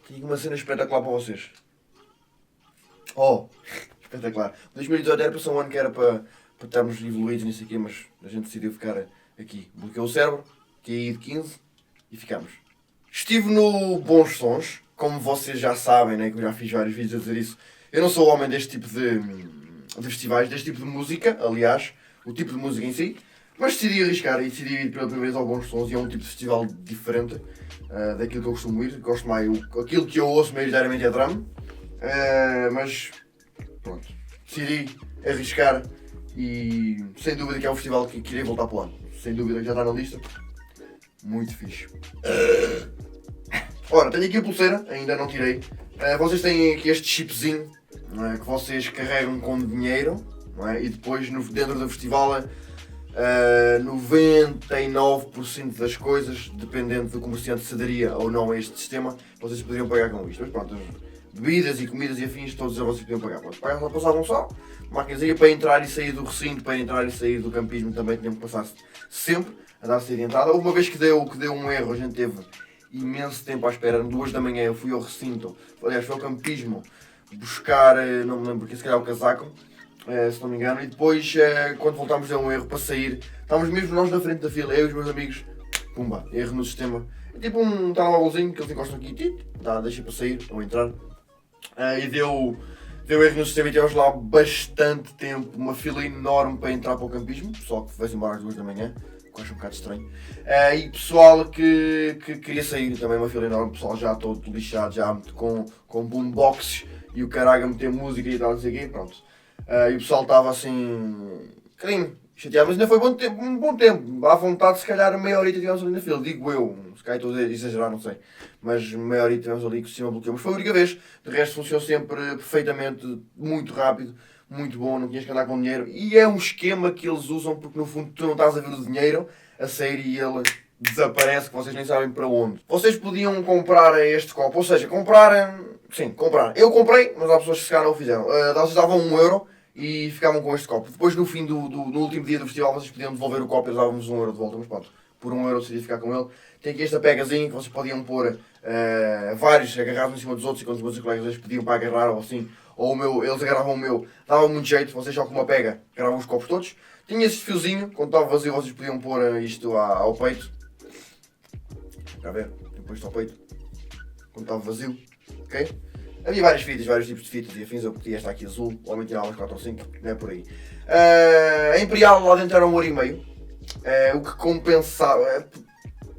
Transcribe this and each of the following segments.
Tenho uma cena espetacular para vocês. Oh, espetacular. 2018 era para ser um ano que era para estarmos evoluídos, não sei o quê, mas a gente decidiu ficar aqui. Bloqueou o cérebro, caí de 15 e ficamos. Estive no Bons Sons, como vocês já sabem, né, que eu já fiz vários vídeos a dizer isso. Eu não sou homem deste tipo de festivais, deste tipo de música, aliás, o tipo de música em si. Mas decidi arriscar e decidi ir pela primeira vez ao Bons Sons e é um tipo de festival diferente daquilo que eu costumo ir. Gosto mais, aquilo que eu ouço maioritariamente é drum, mas pronto, decidi arriscar e sem dúvida que é um festival que irei voltar para o ano. Sem dúvida que já está na lista. Muito fixe. Ora, tenho aqui a pulseira, ainda não tirei. Vocês têm aqui este chipzinho, não é, que vocês carregam com dinheiro, não é, e depois dentro do festival 99% das coisas, dependendo do comerciante se daria ou não a este sistema, vocês poderiam pagar com isto. Mas pronto, bebidas e comidas e afins, todos vocês podiam pagar. Pronto, passavam só, máquinazinha para entrar e sair do recinto, para entrar e sair do campismo também tinham que passar sempre, a dar saída e entrada. Houve uma vez que deu um erro, a gente teve imenso tempo à espera, 2 da manhã eu fui ao recinto, aliás foi ao campismo, buscar, não me lembro porque se calhar o casaco, se não me engano, e depois quando voltámos deu um erro para sair, estávamos mesmo nós na frente da fila, eu e os meus amigos, pumba, erro no sistema. É tipo um telemóvelzinho que eles encostam aqui, deixa para sair ou entrar, e deu erro no sistema e tivemos lá bastante tempo, uma fila enorme para entrar para o campismo, pessoal que vai-se embora às 2 da manhã, que eu acho um bocado estranho, e pessoal que queria sair, também uma fila enorme, pessoal já todo lixado, já com boomboxes e o caralho a meter música e tal, não sei o quê, pronto. E o pessoal estava assim, um bocadinho chateado, mas ainda foi um bom tempo, à vontade se calhar meia horita tivemos ali na fila, digo eu, se calhar estou a exagerar, não sei, mas meia horita tivemos ali com o sistema bloqueio, mas foi a única vez, de resto funcionou sempre perfeitamente, muito rápido, muito bom, não tinhas que andar com dinheiro, e é um esquema que eles usam porque no fundo tu não estás a ver o dinheiro a sair e ele desaparece, que vocês nem sabem para onde. Vocês podiam comprar este copo, ou seja, comprar, sim, comprar. Eu comprei, mas há pessoas que se calhar não o fizeram. Vocês davam 1 euro e ficavam com este copo. Depois no fim no último dia do festival vocês podiam devolver o copo e eles davam-vos 1 euro de volta, mas pronto, por 1 euro decidi ficar com ele. Tem aqui esta pegazinha que vocês podiam pôr vários agarrados em cima dos outros e quando os meus colegas pediam para agarrar ou assim, ou eles agarravam o meu, dava muito jeito, vocês só com uma pega agarravam os copos todos. Tinha este fiozinho, quando estava vazio vocês podiam pôr isto ao peito. Está a ver? Depois ao peito. Quando estava vazio. Ok? Havia várias fitas, vários tipos de fitas e afins. Eu podia esta aqui azul, ou aumentar umas 4 ou 5, não é por aí. A Imperial lá dentro era 1,5€. O que compensava.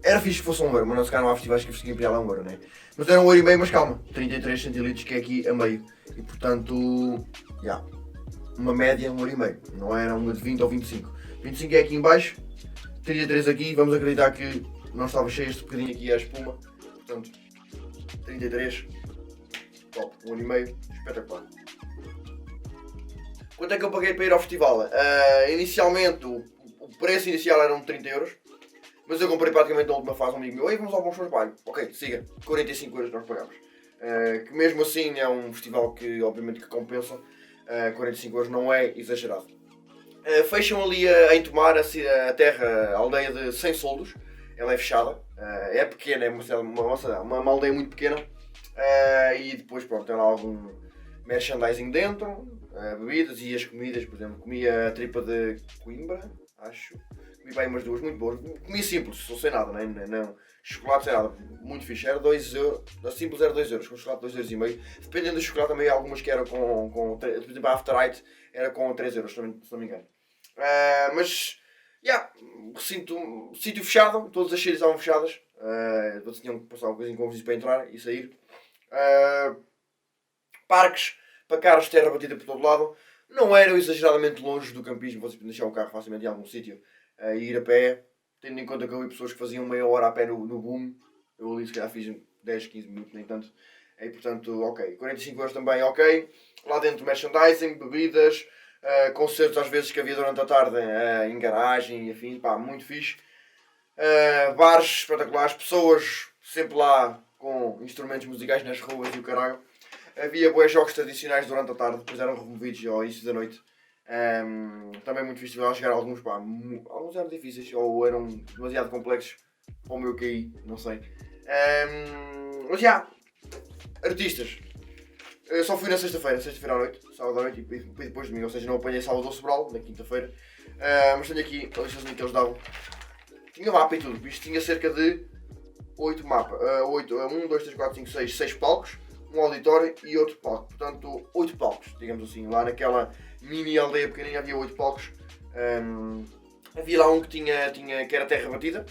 Era fixe que fosse 1 euro, mas não se calhar não há festivais que a Imperial é 1 euro, né? Mas era 1,5€, mas calma, 33 centilitros que é aqui a meio. E portanto, já. Uma média 1,5€. Não era uma de 20 ou 25. 25 é aqui em baixo, 33 aqui, vamos acreditar que não estava cheio este bocadinho aqui a espuma. Portanto, 33. Top, 1,5€, espetacular. Quanto é que eu paguei para ir ao festival? Inicialmente, o preço inicial eram 30€, mas eu comprei praticamente na última fase, um amigo meu, ei, vamos ao Bons Sons, pai. Ok, siga, 45€ nós pagamos. Que mesmo assim é um festival que obviamente que compensa, 45€ não é exagerado. Fecham ali em Tomar a terra, a aldeia de 100 soldos, ela é fechada, é pequena, é uma aldeia muito pequena, e depois pronto, tem lá algum merchandising dentro, bebidas e as comidas, por exemplo, comia a tripa de Coimbra, acho, comi bem umas duas, muito boas, comia simples, não sei nada, não, chocolate sem nada, muito fixe, era 2€, a simples era 2€, com chocolate 2,5€, dependendo do chocolate também há algumas que eram por exemplo a After Eight era com 3€, se não me engano. Mas, sítio fechado, todas as saídas estavam fechadas, todos tinham que passar um bocadinho com para entrar e sair. Parques para carros de terra batida por todo lado, não eram exageradamente longe do campismo, vocês podem deixar o carro facilmente em algum sítio e ir a pé, tendo em conta que eu vi pessoas que faziam meia hora a pé no boom, eu ali se calhar fiz 10, 15 minutos, nem tanto, e portanto, ok, 45€ também, ok, lá dentro merchandising, bebidas, concertos às vezes que havia durante a tarde em garagem e afim, pá, muito fixe. Bares espetaculares, pessoas sempre lá com instrumentos musicais nas ruas e o caralho. Havia boas jogos tradicionais durante a tarde, depois eram removidos ao início da noite. Também muito fixe a chegar alguns, pá, alguns eram difíceis ou eram demasiado complexos para o meu QI, não sei. Mas já, Artistas. Eu só fui na sexta-feira à noite, sábado à noite e depois domingo, ou seja, não apanhei sábado ao Sobral, na quinta-feira. Mas tenho aqui a listazinha que eles davam. Tinha mapa e tudo, isto tinha cerca de 8 mapas, 1, 2, 3, 4, 5, 6 palcos, um auditório e outro palco. Portanto, 8 palcos, digamos assim. Lá naquela mini aldeia pequenina havia 8 palcos. Havia lá um que que era terra batida.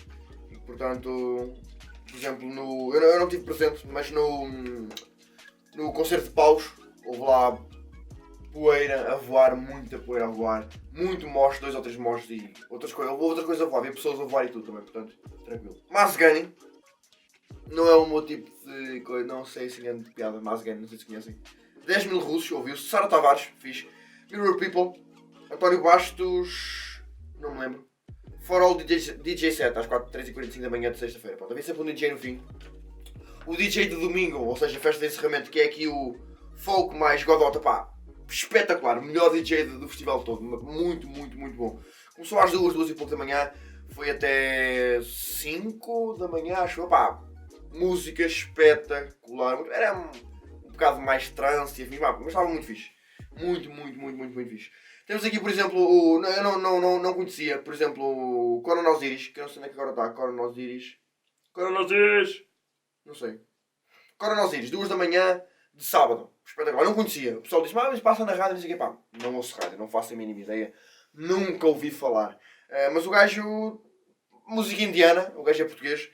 E, portanto, por exemplo, eu não tive presente, mas no concerto de Paus, houve lá poeira a voar, muita poeira a voar, muito mosh, 2 ou 3 moshs e outras coisas a voar, havia pessoas a voar e tudo também, portanto, tranquilo. Mazgani, não é o meu tipo de coisa, não sei se é de piada, Mazgani, não sei se conhecem. 10 mil russos, ouviu-se, Sara Tavares, fixe, Mirror People, António Bastos, não me lembro, For All DJ set, às 3h45 da manhã de sexta-feira, pronto, havia sempre um DJ no fim. O DJ de domingo, ou seja, a festa de encerramento, que é aqui o folk mais godota, pá, espetacular, o melhor DJ do festival todo, muito, muito, muito bom. Começou às 2 e pouco da manhã, foi até 5 da manhã, acho, pá, música espetacular, era um bocado mais trance, enfim, pá, mas estava muito fixe, muito, muito, muito, muito, muito fixe. Temos aqui, por exemplo, eu não conhecia, por exemplo, o Coronel Osiris, que eu não sei onde é que agora está, Coronel Osiris, não sei. Coronel Osiris, 2 da manhã de sábado. Espetacular. Eu não conhecia. O pessoal diz, mas passa na rádio, não sei o quê. Pá, não ouço rádio, não faço a mínima ideia. Nunca ouvi falar. Mas o gajo, música indiana, o gajo é português.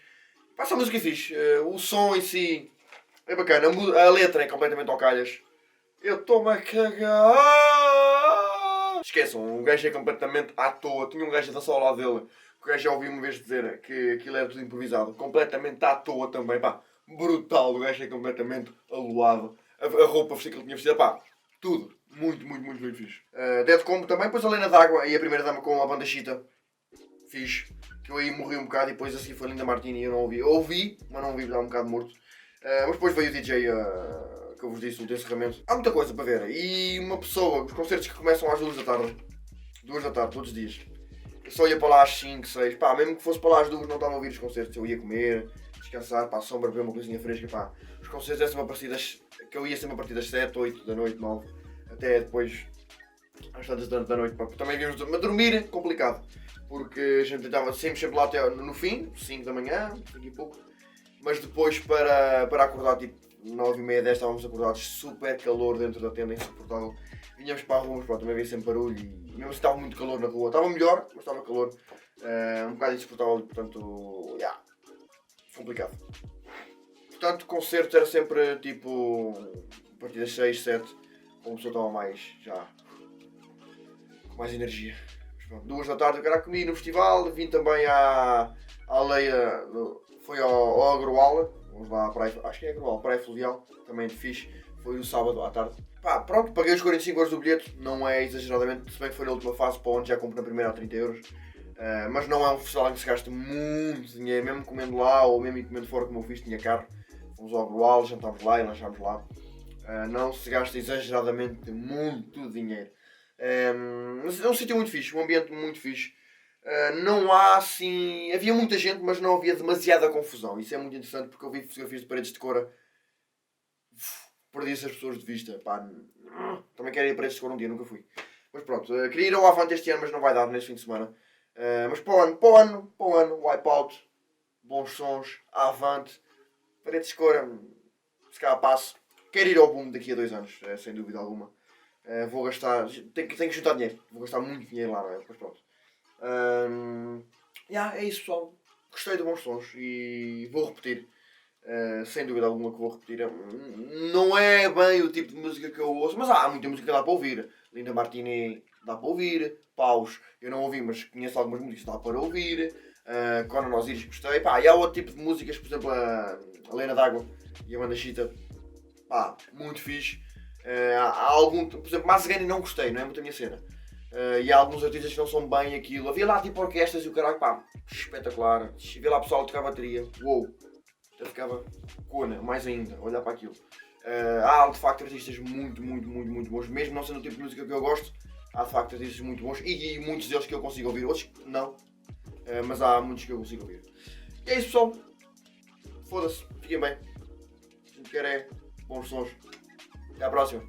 Passa a música fixe. O som em si é bacana. A letra é completamente ao calhas. Eu estou-me a cagar. Esqueçam, o gajo é completamente à toa. Tinha um gajo a dançar ao lado dele. O gajo já ouvi uma vez dizer que aquilo era tudo improvisado. Completamente à toa também, pá. Brutal, o gajo é completamente aluado. A roupa que ele tinha vestido, pá. Tudo. Muito, muito, muito, muito fixe. Dead Combo também, depois a Lena D'Água e a primeira dama com a banda Chita. Fixe. Que eu aí morri um bocado e depois assim foi a Linda Martini e eu não ouvi. Eu ouvi, mas não ouvi, estava um bocado morto. Mas depois veio o DJ que eu vos disse, o encerramento. Há muita coisa para ver. E uma pessoa, os concertos que começam às 2 da tarde. 2 da tarde, todos os dias. Eu só ia para lá às 5, 6. Pá, mesmo que fosse para lá às 2 não estava a ouvir os concertos. Eu ia comer, descansar, para a sombra, beber uma coisinha fresca. Pá. Os concertos eram sempre a partir que eu ia sempre a partir das 7, 8 da noite, 9. Até depois, às tantas da noite. Pá. Também víamos dormir, complicado. Porque a gente estava sempre lá até no fim, 5 da manhã, 5 e pouco. Mas depois para acordar, tipo 9h30, 10 estávamos acordados, super calor dentro da tenda, insuportável. Vinhamos para a rua, mas também havia sempre barulho e mesmo assim estava muito calor na rua. Estava melhor, mas estava calor. Um bocado insuportável e portanto, complicado. Portanto, concertos era sempre tipo, a partir das 6, 7, como a pessoa estava mais, já, com mais energia. Mas, pronto, 2 da tarde eu comi no festival, vim também à aldeia, foi ao Agroala, vamos lá à praia, acho que é Agroala, praia fluvial, também de fixe, foi no sábado à tarde. Pá, pronto, paguei os 45 euros do bilhete, não é exageradamente, se bem que foi na última fase, para onde já compro na primeira a 30 euros. Mas não é um festival em que se gasta muito dinheiro, mesmo comendo lá ou mesmo comendo fora, como eu fiz, tinha carro. Fomos ao Agroal, jantámos lá e lanchámos lá. Não se gasta exageradamente muito dinheiro. Mas é um sítio muito fixe, um ambiente muito fixe. Não há assim. Havia muita gente, mas não havia demasiada confusão. Isso é muito interessante porque eu vi fotografias de paredes de cora. Perdi essas pessoas de vista. Pá, também quero ir a paredes de cora um dia, nunca fui. Mas pronto, queria ir ao Avante este ano, mas não vai dar neste fim de semana. Mas para o ano, Wipeout, bons sons, Avante, paredes de cora, se calhar passo. Quero ir ao Boom daqui a 2 anos, sem dúvida alguma. Vou gastar, tenho que juntar dinheiro, vou gastar muito dinheiro lá, não é? Depois pronto. É isso, pessoal. Gostei de bons sons e vou repetir. Sem dúvida alguma que vou repetir. Não é bem o tipo de música que eu ouço, mas há muita música que dá para ouvir. Linda Martini dá para ouvir. Paus, eu não ouvi, mas conheço algumas músicas que dá para ouvir. Conan Osiris gostei. Pá, e há outro tipo de músicas, por exemplo a Lena D'Água e a banda Chita. Pá, muito fixe. Há algum, por exemplo, Mazgani não gostei, não é muito a minha cena. E há alguns artistas que não são bem aquilo. Havia lá tipo orquestras e o caralho, pá, espetacular. Havia lá pessoal a tocar bateria, uou. Já ficava cona, mais ainda, a olhar para aquilo. Há de facto artistas muito, muito, muito, muito bons, mesmo não sendo o tipo de música que eu gosto. Há de facto artistas muito bons e muitos deles que eu consigo ouvir, outros não. Mas há muitos que eu consigo ouvir. E é isso, pessoal. Foda-se, fiquem bem. O que quer é bons sons. Até à próxima.